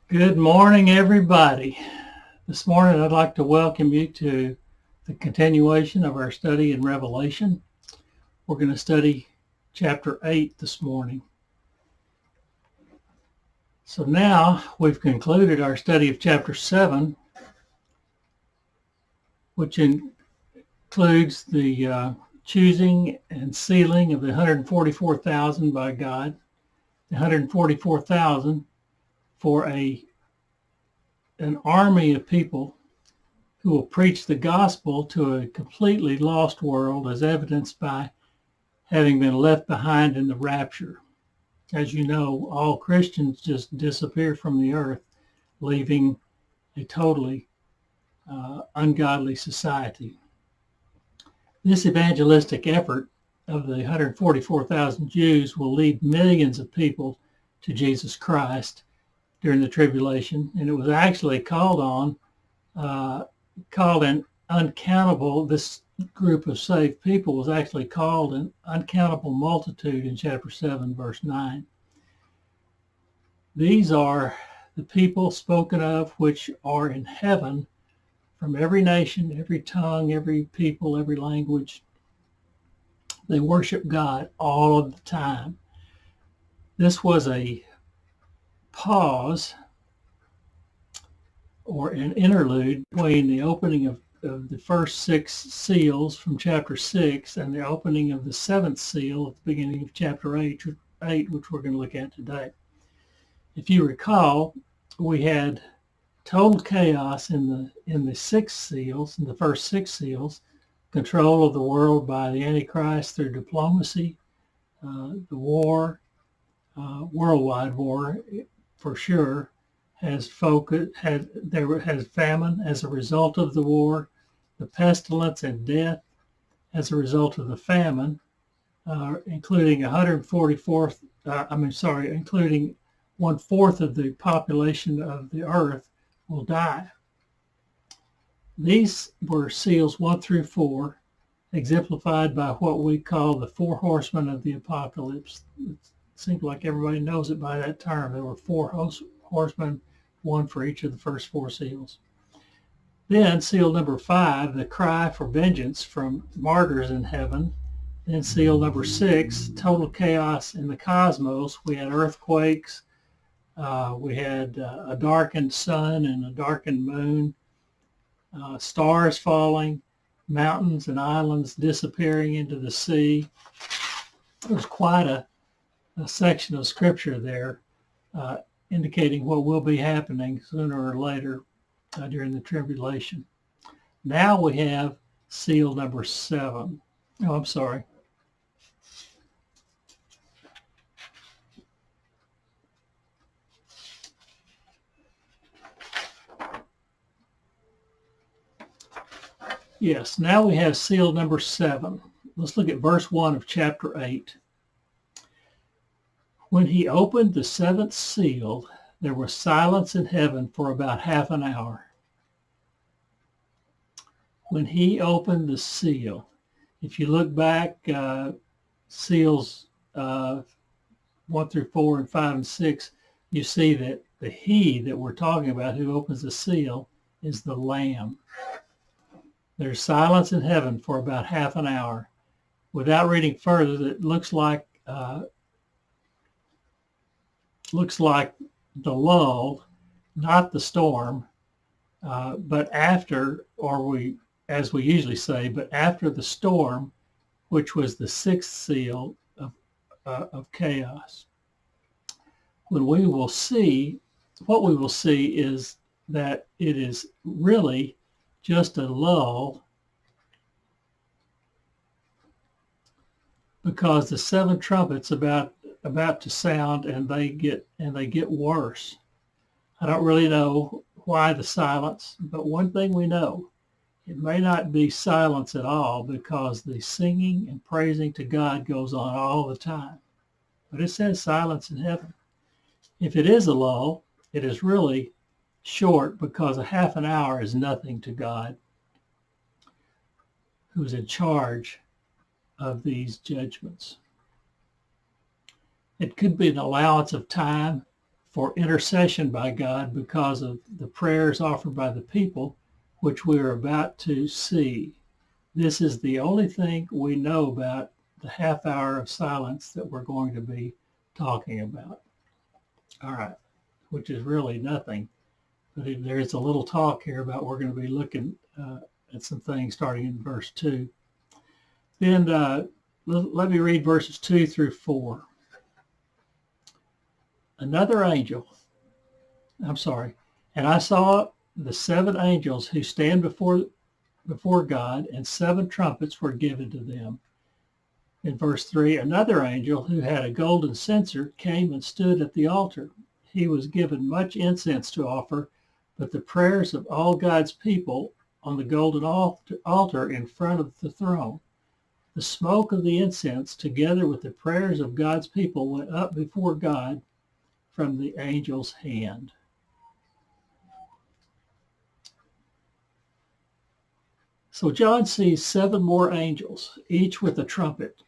Good morning, everybody. This morning, I'd like to welcome you to the continuation of our study in Revelation. We're going to study chapter 8 this morning. So now we've concluded our study of chapter 7, which includes the choosing and sealing of the 144,000 by God, the 144,000 for an army of people who will preach the gospel to a completely lost world, as evidenced by having been left behind in the rapture. As you know, all Christians just disappear from the earth, leaving a totally ungodly society. This evangelistic effort of the 144,000 Jews will lead millions of people to Jesus Christ during the tribulation, and it was actually called an uncountable, this group of saved people was actually called an uncountable multitude in chapter 7, verse 9. These are the people spoken of which are in heaven from every nation, every tongue, every people, every language. They worship God all of the time. This was a pause or an interlude between the opening of the first 6 seals from chapter 6 and the opening of the 7th seal at the beginning of chapter 8, which we're going to look at today. If you recall, we had total chaos in the 6 seals, in the first 6 seals, control of the world by the Antichrist through diplomacy, the war, worldwide war for sure, has famine as a result of the war, the pestilence and death as a result of the famine, including including 1/4 of the population of the earth will die. These were seals 1 through 4, exemplified by what we call the 4 horsemen of the apocalypse. It seems like everybody knows it by that term. There were 4 horsemen, 1 for each of the first 4 seals. Then seal number 5, the cry for vengeance from martyrs in heaven. Then seal number 6, total chaos in the cosmos. We had earthquakes. We had a darkened sun and a darkened moon, stars falling, mountains and islands disappearing into the sea. There's quite a section of scripture there indicating what will be happening sooner or later during the tribulation. Now we have seal number 7. Oh, I'm sorry. Yes, now we have seal number 7. Let's look at verse 1 of chapter 8. When he opened the 7th seal, there was silence in heaven for about half an hour. When he opened the seal, if you look back, seals 1 through 4 and 5 and 6, you see that the he that we're talking about who opens the seal is the Lamb. There's silence in heaven for about half an hour. Without reading further, it looks like the lull, not the storm, but after, as we usually say, but after the storm, which was the 6th seal of chaos. What we will see is that it is really just a lull, because the 7 trumpets about to sound and they get worse. I don't really know why the silence, but one thing we know, it may not be silence at all, because the singing and praising to God goes on all the time. But it says silence in heaven. If it is a lull, it is really short, because a half an hour is nothing to God, who's in charge of these judgments. It could be an allowance of time for intercession by God because of the prayers offered by the people, which we are about to see. This is the only thing we know about the half hour of silence that we're going to be talking about. All right, which is really nothing, but there's a little talk here about we're going to be looking at some things starting in verse 2. Then let me read verses 2 through 4. And I saw the 7 angels who stand before God, and 7 trumpets were given to them. In verse 3, another angel who had a golden censer came and stood at the altar. He was given much incense to offer, but the prayers of all God's people on the golden altar in front of the throne. The smoke of the incense, together with the prayers of God's people, went up before God from the angel's hand. So John sees 7 more angels, each with a trumpet,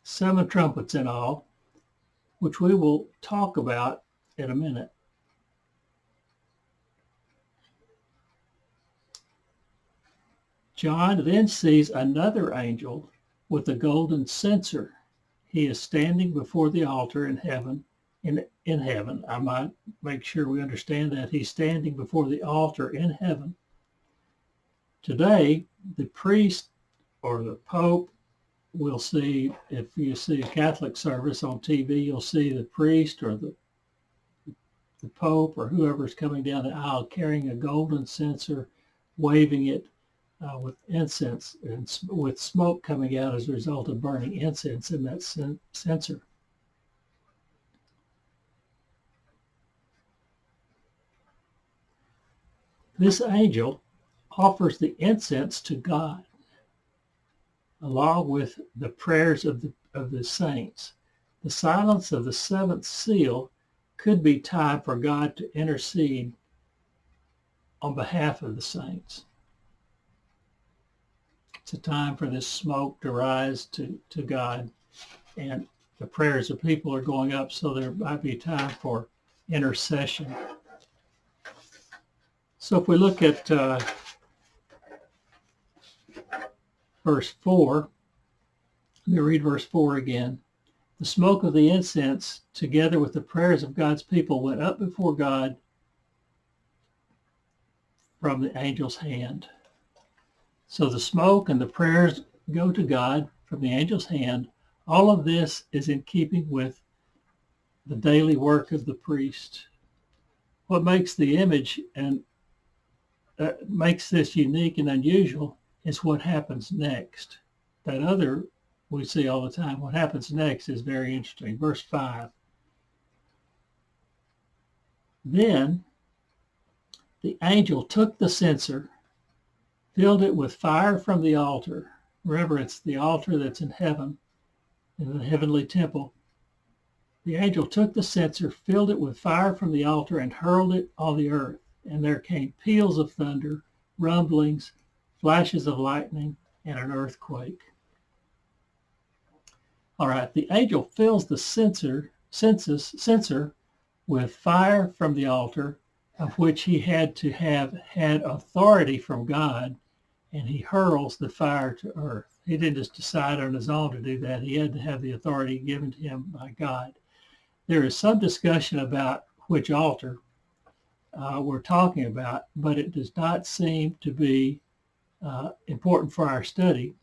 7 trumpets in all, which we will talk about in a minute. John then sees another angel with a golden censer. He is standing before the altar in heaven. In heaven, I might make sure we understand that he's standing before the altar in heaven. Today, the priest or the Pope will see, if you see a Catholic service on TV, you'll see the priest or the Pope or whoever's coming down the aisle carrying a golden censer, waving it with incense and with smoke coming out as a result of burning incense in that censer. This angel offers the incense to God, along with the prayers of the saints. The silence of the 7th seal could be time for God to intercede on behalf of the saints. It's a time for this smoke to rise to God, and the prayers of people are going up, so there might be time for intercession. So if we look at verse 4, let me read verse 4 again. The smoke of the incense, together with the prayers of God's people, went up before God from the angel's hand. So the smoke and the prayers go to God from the angel's hand. All of this is in keeping with the daily work of the priest. What makes the image and makes this unique and unusual is what happens next. That other we see all the time. What happens next is very interesting. Verse 5. Then the angel took the censer, filled it with fire from the altar. Remember, it's the altar that's in heaven, in the heavenly temple. The angel took the censer, filled it with fire from the altar, and hurled it on the earth. And there came peals of thunder, rumblings, flashes of lightning, and an earthquake. All right, the angel fills the censer with fire from the altar, of which he had to have had authority from God, and he hurls the fire to earth. He didn't just decide on his own to do that. He had to have the authority given to him by God. There is some discussion about which altar we're talking about, but it does not seem to be important for our study.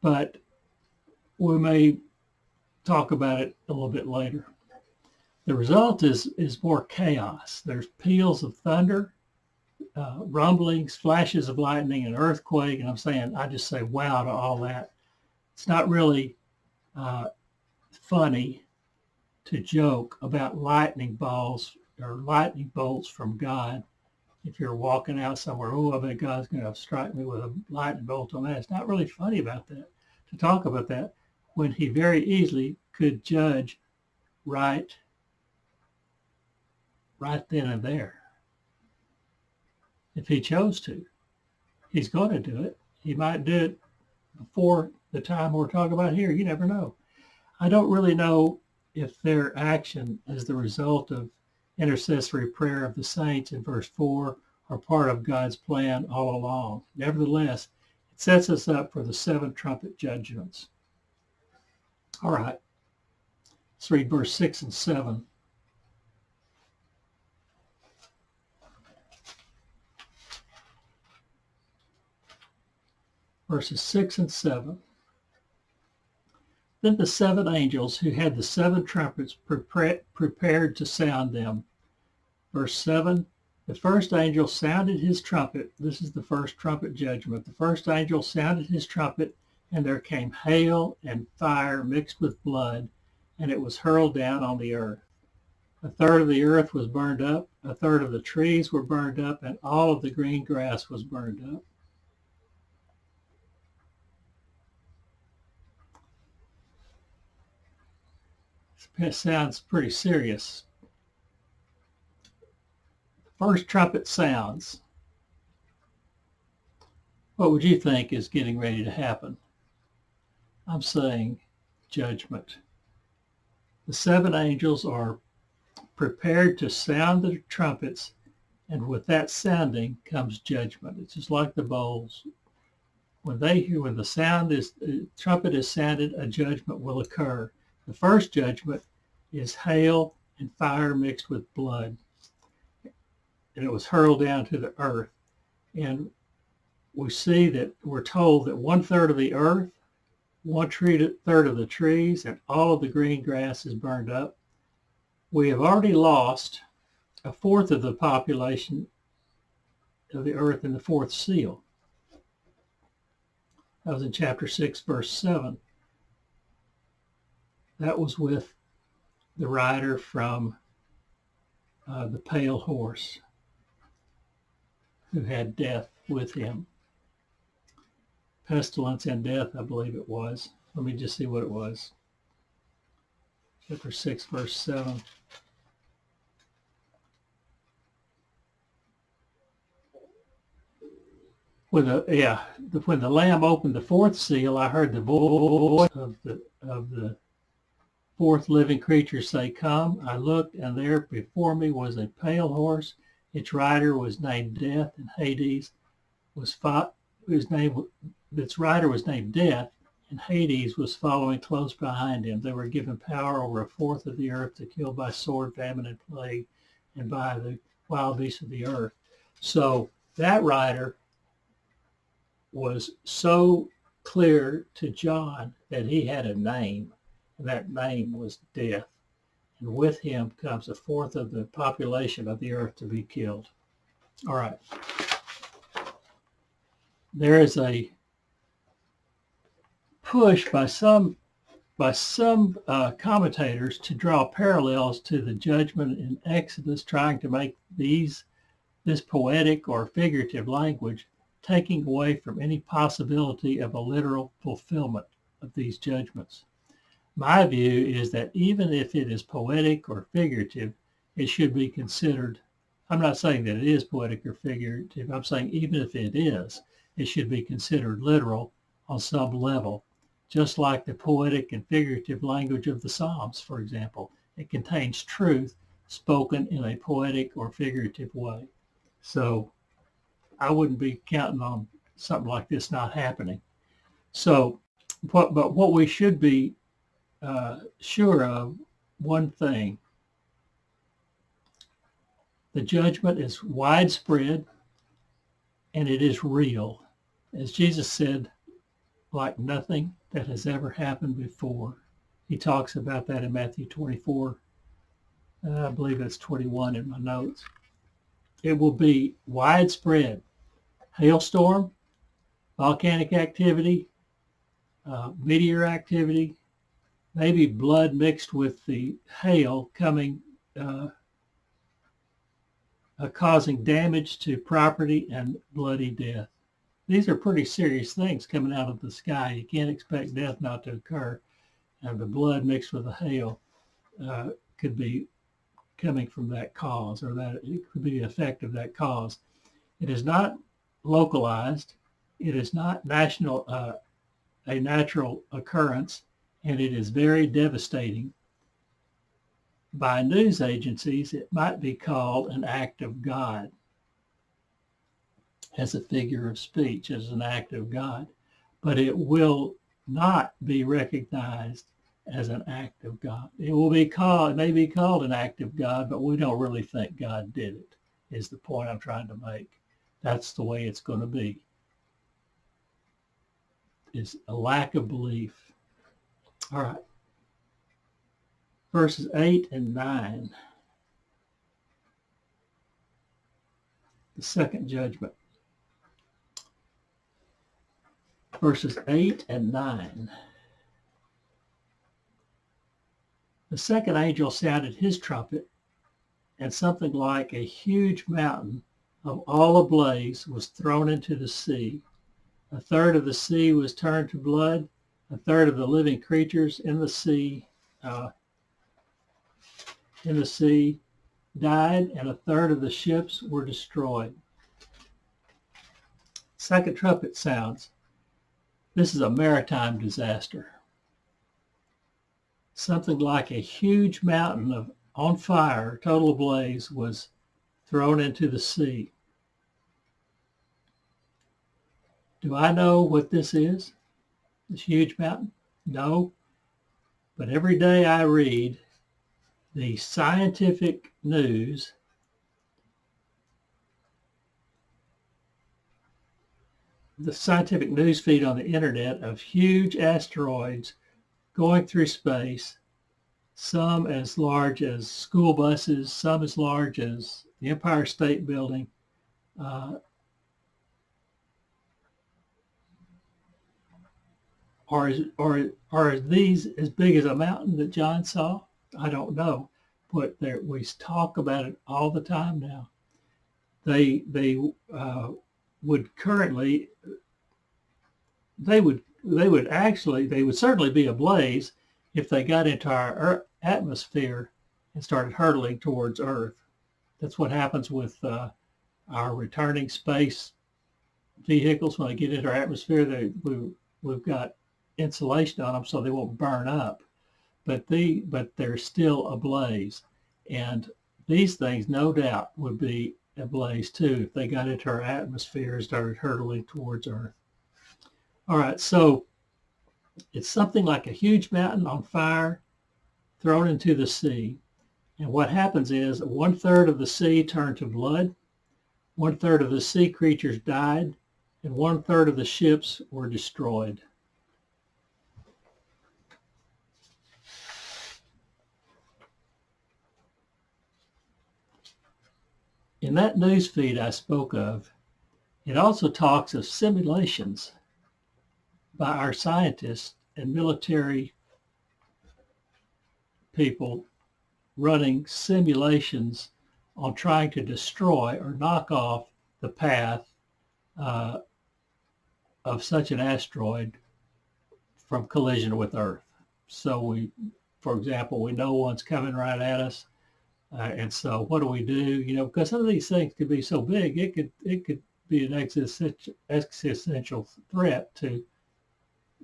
But we may talk about it a little bit later. The result is more chaos. There's peals of thunder, rumblings, flashes of lightning, and earthquake. And I just say wow to all that. It's not really funny to joke about lightning balls or lightning bolts from God. If you're walking out somewhere, I bet God's going to strike me with a lightning bolt on that. It's not really funny about that, to talk about that, when he very easily could judge right then and there. If he chose to. He's going to do it. He might do it before the time we're talking about here. You never know. I don't really know if their action is the result of intercessory prayer of the saints in verse 4 or part of God's plan all along. Nevertheless, it sets us up for the 7 trumpet judgments. All right, let's read verse 6 and 7. Verses 6 and 7. Then the 7 angels who had the 7 trumpets prepared to sound them. Verse 7, the first angel sounded his trumpet. This is the first trumpet judgment. The first angel sounded his trumpet, and there came hail and fire mixed with blood, and it was hurled down on the earth. A third of the earth was burned up, a third of the trees were burned up, and all of the green grass was burned up. This sounds pretty serious. The first trumpet sounds. What would you think is getting ready to happen? I'm saying judgment. The 7 angels are prepared to sound the trumpets, and with that sounding comes judgment. It's just like the bowls. When the trumpet is sounded, a judgment will occur. The first judgment is hail and fire mixed with blood, and it was hurled down to the earth. And we see that we're told that 1/3 of the earth, 1/3 of the trees, and all of the green grass is burned up. We have already lost 1/4 of the population of the earth in the 4th seal. That was in chapter 6, verse 7. That was with the rider from the pale horse who had death with him. Pestilence and death, I believe it was. Let me just see what it was. Chapter 6, verse 7. When the Lamb opened the 4th seal, I heard the voice of the 4th living creature say, "Come." I looked, and there before me was a pale horse. Its rider was named Death, and Hades was its rider was named Death, and Hades was following close behind him. They were given power over 1/4 of the earth to kill by sword, famine, and plague, and by the wild beasts of the earth. So that rider was so clear to John that he had a name, and that name was Death. And with him comes 1/4 of the population of the earth to be killed. All right. There is a push by some commentators to draw parallels to the judgment in Exodus, trying to make this poetic or figurative language taking away from any possibility of a literal fulfillment of these judgments. My view is that even if it is poetic or figurative, it should be considered. I'm not saying that it is poetic or figurative. I'm saying even if it is, it should be considered literal on some level, just like the poetic and figurative language of the Psalms, for example. It contains truth spoken in a poetic or figurative way. So I wouldn't be counting on something like this not happening. So, but what we should be sure of, one thing: the judgment is widespread and it is real. As Jesus said, like nothing that has ever happened before. He talks about that in Matthew 24. I believe that's 21 in my notes. It will be widespread. Hailstorm, volcanic activity, meteor activity, maybe blood mixed with the hail coming, causing damage to property and bloody death. These are pretty serious things coming out of the sky. You can't expect death not to occur. And the blood mixed with the hail could be coming from that cause, or that it could be the effect of that cause. It is not localized. It is not a natural occurrence. and it is very devastating. By news agencies, it might be called an act of God, as a figure of speech, as an act of God, but it will not be recognized as an act of God. It may be called an act of God, but we don't really think God did it, is the point I'm trying to make. That's the way it's going to be. Is a lack of belief. All right. Verses 8 and 9. The second judgment. Verses 8 and 9. The second angel sounded his trumpet, and something like a huge mountain of all ablaze was thrown into the sea. A third of the sea was turned to blood. A third of the living creatures in the sea died, and a third of the ships were destroyed. Second trumpet sounds. This is a maritime disaster. Something like a huge mountain on fire, total ablaze, was thrown into the sea. Do I know what this is? This huge mountain? No. But every day I read the scientific news feed on the internet of huge asteroids going through space, some as large as school buses, some as large as the Empire State Building. Are these as big as a mountain that John saw? I don't know, but we talk about it all the time now. They would certainly be ablaze if they got into our atmosphere and started hurtling towards Earth. That's what happens with our returning space vehicles. When they get into our atmosphere, we've got insulation on them so they won't burn up, but they're still ablaze, and these things no doubt would be ablaze too if they got into our atmosphere and started hurtling towards Earth. All right, so it's something like a huge mountain on fire thrown into the sea, and what happens is 1/3 of the sea turned to blood, 1/3 of the sea creatures died, and 1/3 of the ships were destroyed. In that news feed I spoke of, it also talks of simulations by our scientists and military people running simulations on trying to destroy or knock off the path of such an asteroid from collision with Earth. So for example, we know one's coming right at us. And so what do we do? Because some of these things could be so big, it could be an existential threat to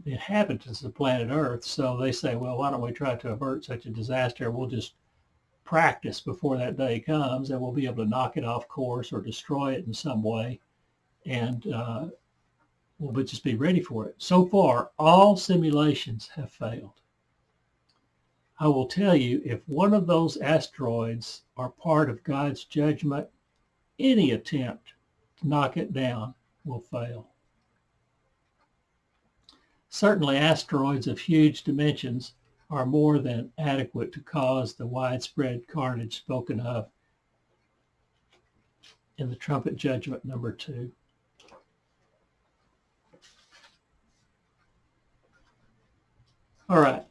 the inhabitants of planet Earth. So they say, well, why don't we try to avert such a disaster? We'll just practice before that day comes, and we'll be able to knock it off course or destroy it in some way, and we'll just be ready for it. So far, all simulations have failed. I will tell you, if one of those asteroids are part of God's judgment, any attempt to knock it down will fail. Certainly, asteroids of huge dimensions are more than adequate to cause the widespread carnage spoken of in the trumpet judgment number 2. All right.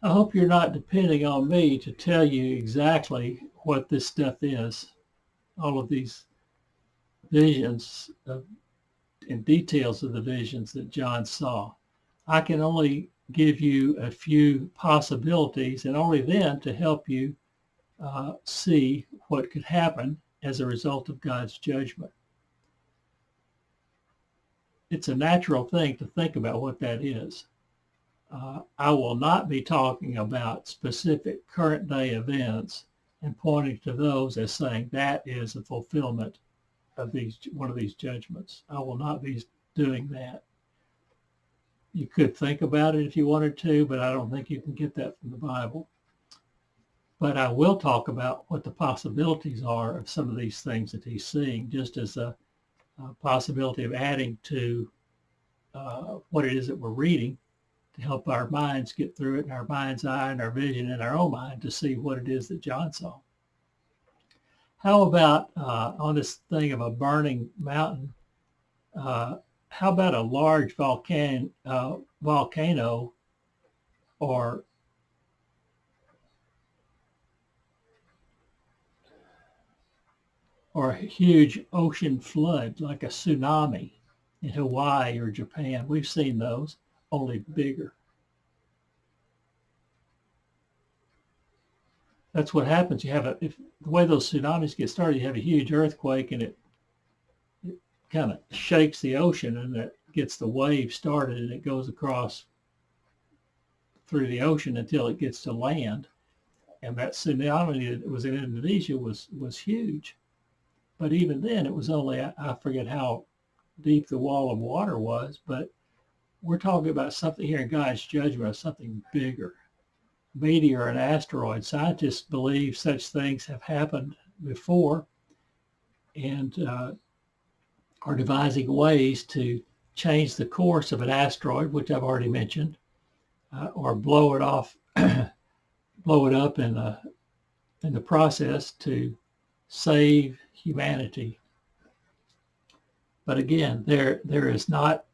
I hope you're not depending on me to tell you exactly what this stuff is, all of these visions and details of the visions that John saw. I can only give you a few possibilities, and only then to help you see what could happen as a result of God's judgment. It's a natural thing to think about what that is. I will not be talking about specific current day events and pointing to those as saying that is a fulfillment of one of these judgments. I will not be doing that. You could think about it if you wanted to, but I don't think you can get that from the Bible. But I will talk about what the possibilities are of some of these things that he's seeing, just as a possibility of adding to what it is that we're reading to help our minds get through it, and our mind's eye and our vision in our own mind to see what it is that John saw. How about on this thing of a burning mountain, how about a large volcano or a huge ocean flood like a tsunami in Hawaii or Japan? We've seen those, only bigger. That's what happens. You have the way those tsunamis get started, you have a huge earthquake and it kind of shakes the ocean, and it gets the wave started, and it goes across through the ocean until it gets to land. And that tsunami that was in Indonesia was huge. But even then, it was only, I forget how deep the wall of water was, but we're talking about something here in God's judgment of something bigger. Meteor or an asteroid. Scientists believe such things have happened before and are devising ways to change the course of an asteroid, which I've already mentioned, or blow it off, blow it up in the process to save humanity. But again, there is not,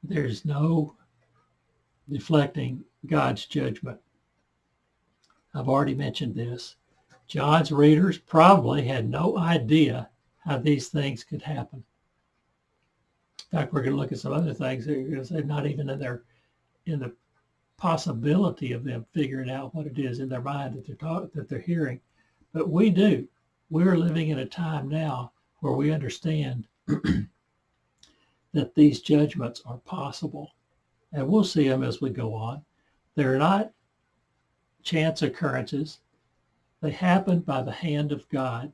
there's no deflecting God's judgment. I've already mentioned this. John's readers probably had no idea how these things could happen. In fact, we're going to look at some other things because they're not even in the possibility of them figuring out what it is in their mind that they're hearing. But we do. We're living in a time now where we understand that these judgments are possible. And we'll see them as we go on. They're not chance occurrences. They happen by the hand of God.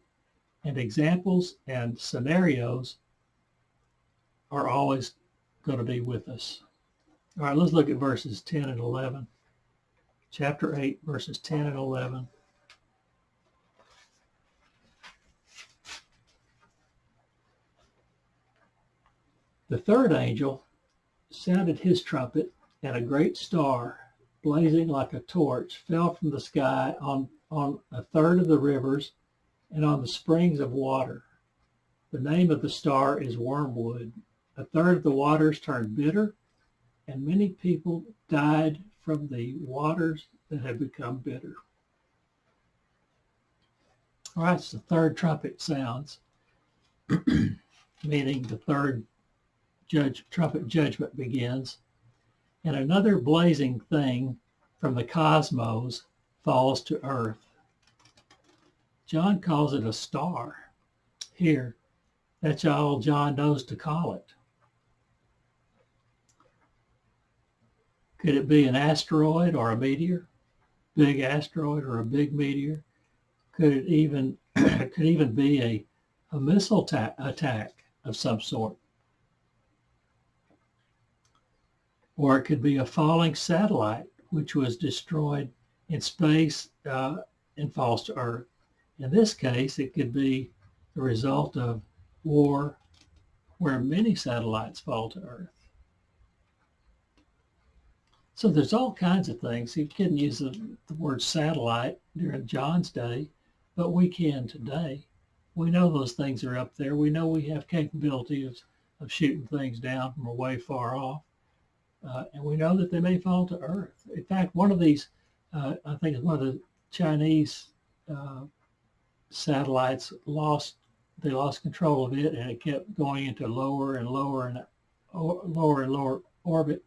And examples and scenarios are always going to be with us. All right, let's look at verses 10 and 11. Chapter 8, verses 10 and 11. The third angel sounded his trumpet, and a great star, blazing like a torch, fell from the sky on a third of the rivers and on the springs of water. The name of the star is Wormwood. A third of the waters turned bitter, and many people died from the waters that have become bitter. All right, so the third trumpet sounds, meaning the third trumpet judgment begins, and another blazing thing from the cosmos falls to earth. John calls it a star. Here, that's all John knows to call it. Could it be an asteroid or a meteor? Big asteroid or a big meteor? Could it even be a missile attack of some sort? Or it could be a falling satellite which was destroyed in space and falls to Earth. In this case, it could be the result of war where many satellites fall to Earth. So there's all kinds of things. You couldn't use the word satellite during John's day, but we can today. We know those things are up there. We know we have capability of shooting things down from way far off. And we know that they may fall to Earth. In fact, one of these, I think it's one of the Chinese satellites lost control of it, and it kept going into lower and lower orbit.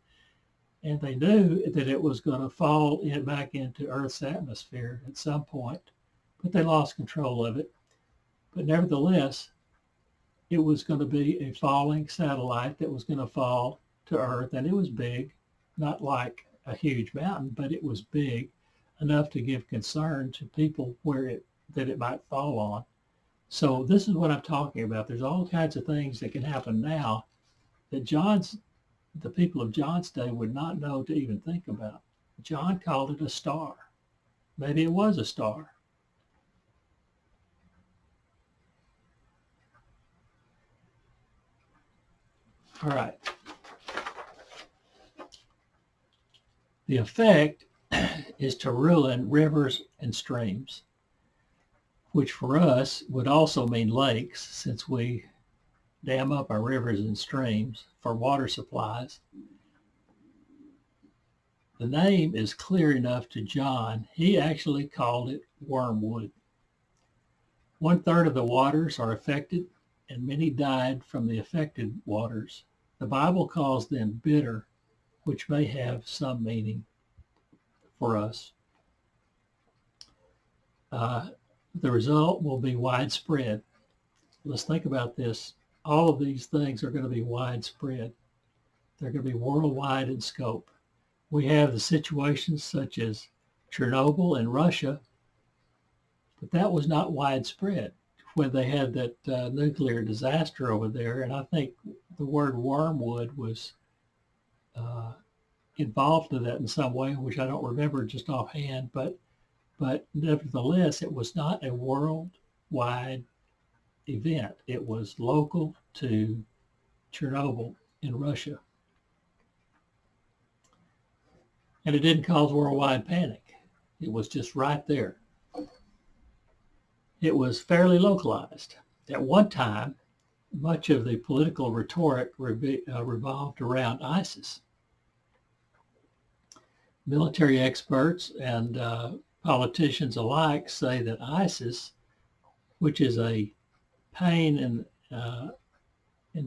and they knew that it was going to fall back into Earth's atmosphere at some point, but they lost control of it. But nevertheless, it was going to be a falling satellite that was going to fall to Earth, and it was big, not like a huge mountain, but it was big enough to give concern to people that it might fall on. So this is what I'm talking about. There's all kinds of things that can happen now that the people of John's day would not know to even think about. John called it a star. Maybe it was a star. All right. The effect is to ruin rivers and streams, which for us would also mean lakes, since we dam up our rivers and streams for water supplies. The name is clear enough to John. He actually called it wormwood. 1/3 of the waters are affected, and many died from the affected waters. The Bible calls them bitter, which may have some meaning for us. The result will be widespread. Let's think about this. All of these things are going to be widespread. They're going to be worldwide in scope. We have the situations such as Chernobyl in Russia, but that was not widespread when they had that nuclear disaster over there. And I think the word wormwood was involved in that in some way, which I don't remember just offhand, but nevertheless, it was not a worldwide event. It was local to Chernobyl in Russia. And it didn't cause worldwide panic. It was just right there. It was fairly localized. At one time, much of the political rhetoric revolved around ISIS. Military experts and politicians alike say that ISIS, which is a pain in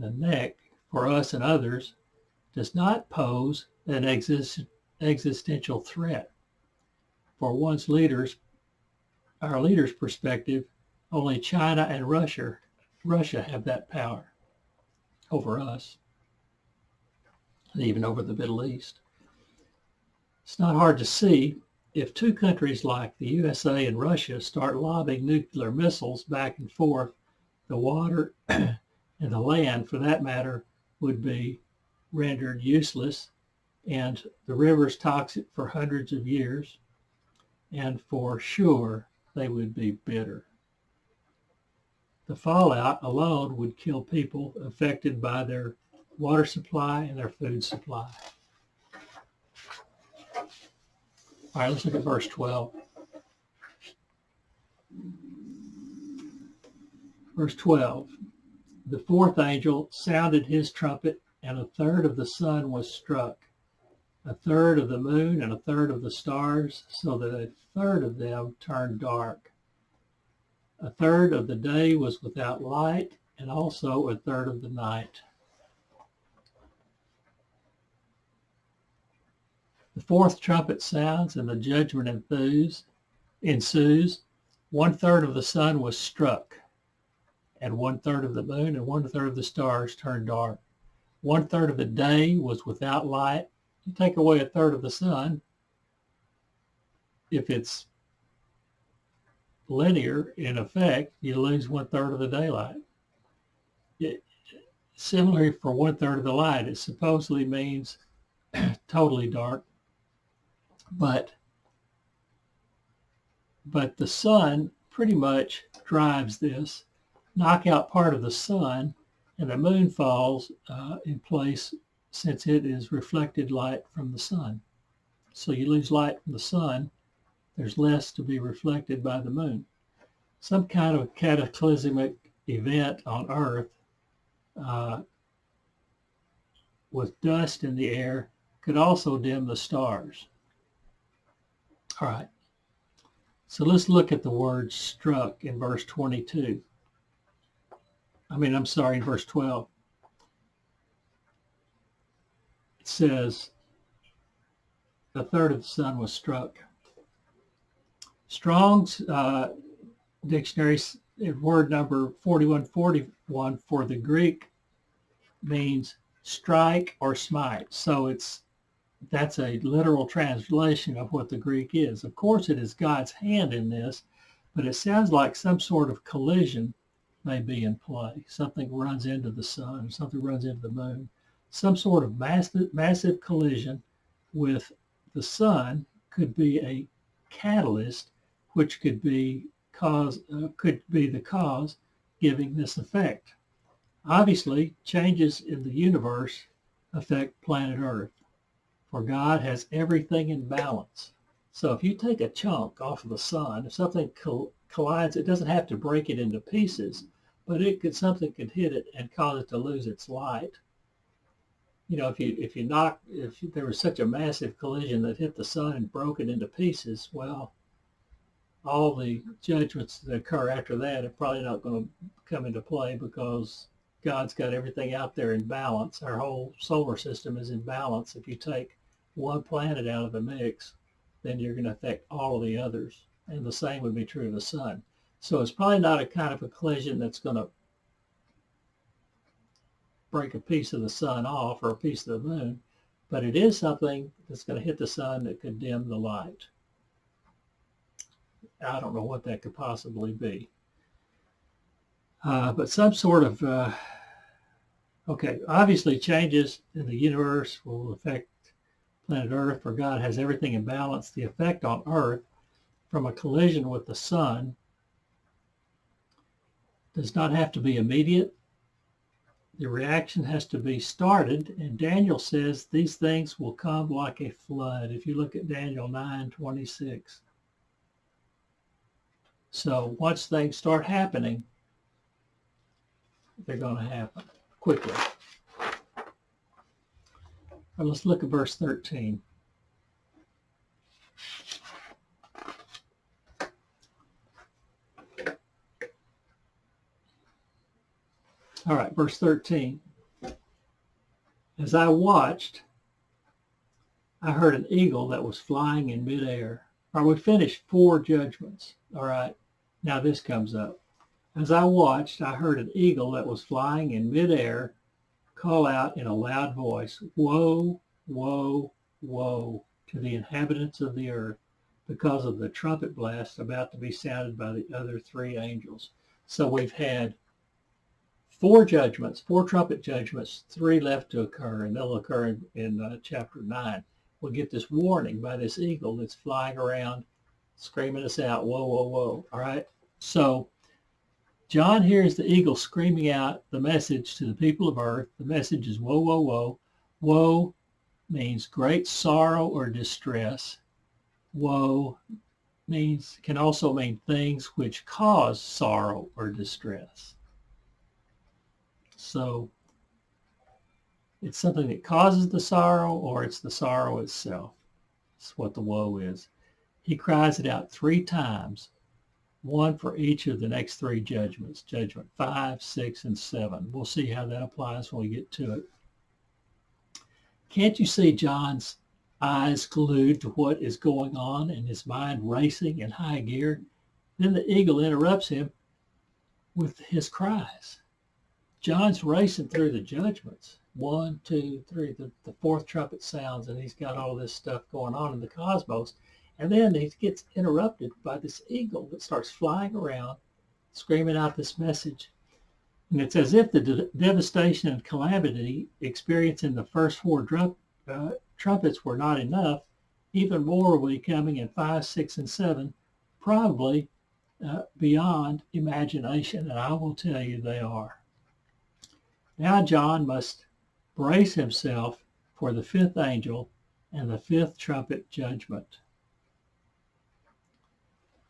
the neck for us and others, does not pose an existential threat. For our leaders' perspective, only China and Russia have that power over us, and even over the Middle East. It's not hard to see if two countries like the USA and Russia start lobbing nuclear missiles back and forth, the water and the land, for that matter, would be rendered useless, and the rivers toxic for hundreds of years, and for sure they would be bitter. The fallout alone would kill people affected by their water supply and their food supply. All right, let's look at verse 12. Verse 12, the fourth angel sounded his trumpet, and 1/3 of the sun was struck, 1/3 of the moon, and 1/3 of the stars, so that 1/3 of them turned dark. 1/3 of the day was without light, and also 1/3 of the night. The fourth trumpet sounds, and the judgment ensues. 1/3 of the sun was struck, and 1/3 of the moon, and 1/3 of the stars turned dark. 1/3 of the day was without light. You take away 1/3 of the sun, if it's linear in effect, you lose 1/3 of the daylight. Similarly, for 1/3 of the light, it supposedly means totally dark, but the sun pretty much drives this. Knock out part of the sun, and the moon falls in place, since it is reflected light from the sun. So you lose light from the sun, there's less to be reflected by the moon. Some kind of cataclysmic event on Earth with dust in the air could also dim the stars. All right, so let's look at the word struck in verse 22. In verse 12. It says, a third of the sun was struck. Strong's dictionary, word number 4141 for the Greek means strike or smite. So that's a literal translation of what the Greek is. Of course, it is God's hand in this, but it sounds like some sort of collision may be in play. Something runs into the sun, something runs into the moon, some sort of massive collision with the sun could be a catalyst, which could be the cause giving this effect. Obviously, changes in the universe affect planet Earth, for God has everything in balance. So if you take a chunk off of the sun, if something collides, it doesn't have to break it into pieces, but something could hit it and cause it to lose its light. You know, if there was such a massive collision that hit the sun and broke it into pieces, well, all the judgments that occur after that are probably not going to come into play, because God's got everything out there in balance. Our whole solar system is in balance. If you take one planet out of the mix, then you're going to affect all of the others. And the same would be true of the sun. So it's probably not a kind of a collision that's going to break a piece of the sun off or a piece of the moon, but it is something that's going to hit the sun that could dim the light. I don't know what that could possibly be. But some sort of, obviously changes in the universe will affect planet Earth, for God has everything in balance. The effect on Earth from a collision with the sun does not have to be immediate. The reaction has to be started, and Daniel says these things will come like a flood, if you look at Daniel 9:26. So once things start happening, they're going to happen quickly. Well, let's look at verse 13. All right, verse 13. As I watched, I heard an eagle that was flying in midair. All right, we finished 4 judgments. All right, now this comes up. As I watched, I heard an eagle that was flying in midair call out in a loud voice, "Woe, woe, woe to the inhabitants of the earth, because of the trumpet blast about to be sounded by the other 3 angels." So we've had 4 judgments, 4 trumpet judgments, 3 left to occur, and they'll occur in chapter 9. We'll get this warning by this eagle that's flying around, screaming us out, "Whoa, whoa, whoa." All right. So John hears the eagle screaming out the message to the people of earth. The message is woe, woe, woe. Woe means great sorrow or distress. Woe can also mean things which cause sorrow or distress. So it's something that causes the sorrow, or it's the sorrow itself. That's what the woe is. He cries it out 3 times, one for each of the next 3 judgments, judgment 5, 6, and 7. We'll see how that applies when we get to it. Can't you see John's eyes glued to what is going on and his mind racing in high gear? Then the eagle interrupts him with his cries. John's racing through the judgments. 1, 2, 3, the 4th trumpet sounds, and he's got all this stuff going on in the cosmos. And then he gets interrupted by this eagle that starts flying around, screaming out this message. And it's as if the devastation and calamity experienced in the first 4 trumpets were not enough. Even more will be coming in 5, 6, and 7, probably beyond imagination, and I will tell you they are. Now John must brace himself for the 5th angel and the 5th trumpet judgment.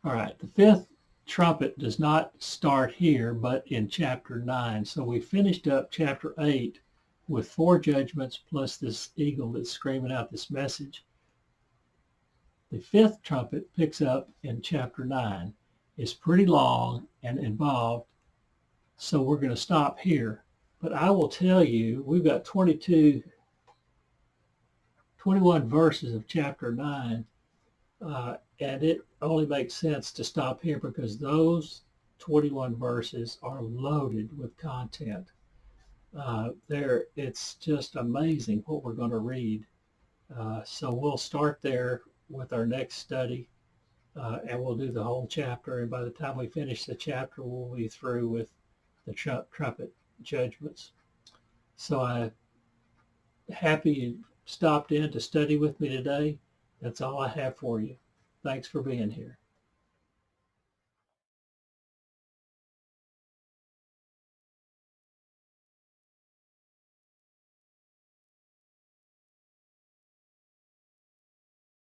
All right, the 5th trumpet does not start here, but in chapter 9. So we finished up chapter 8 with 4 judgments plus this eagle that's screaming out this message. The 5th trumpet picks up in chapter 9. It's pretty long and involved, so we're going to stop here. But I will tell you, we've got 22 21 verses of chapter 9, and it only makes sense to stop here because those 21 verses are loaded with content. It's just amazing what we're going to read. So we'll start there with our next study, and we'll do the whole chapter. And by the time we finish the chapter, we'll be through with the trumpet judgments. So I'm happy you stopped in to study with me today. That's all I have for you. Thanks for being here.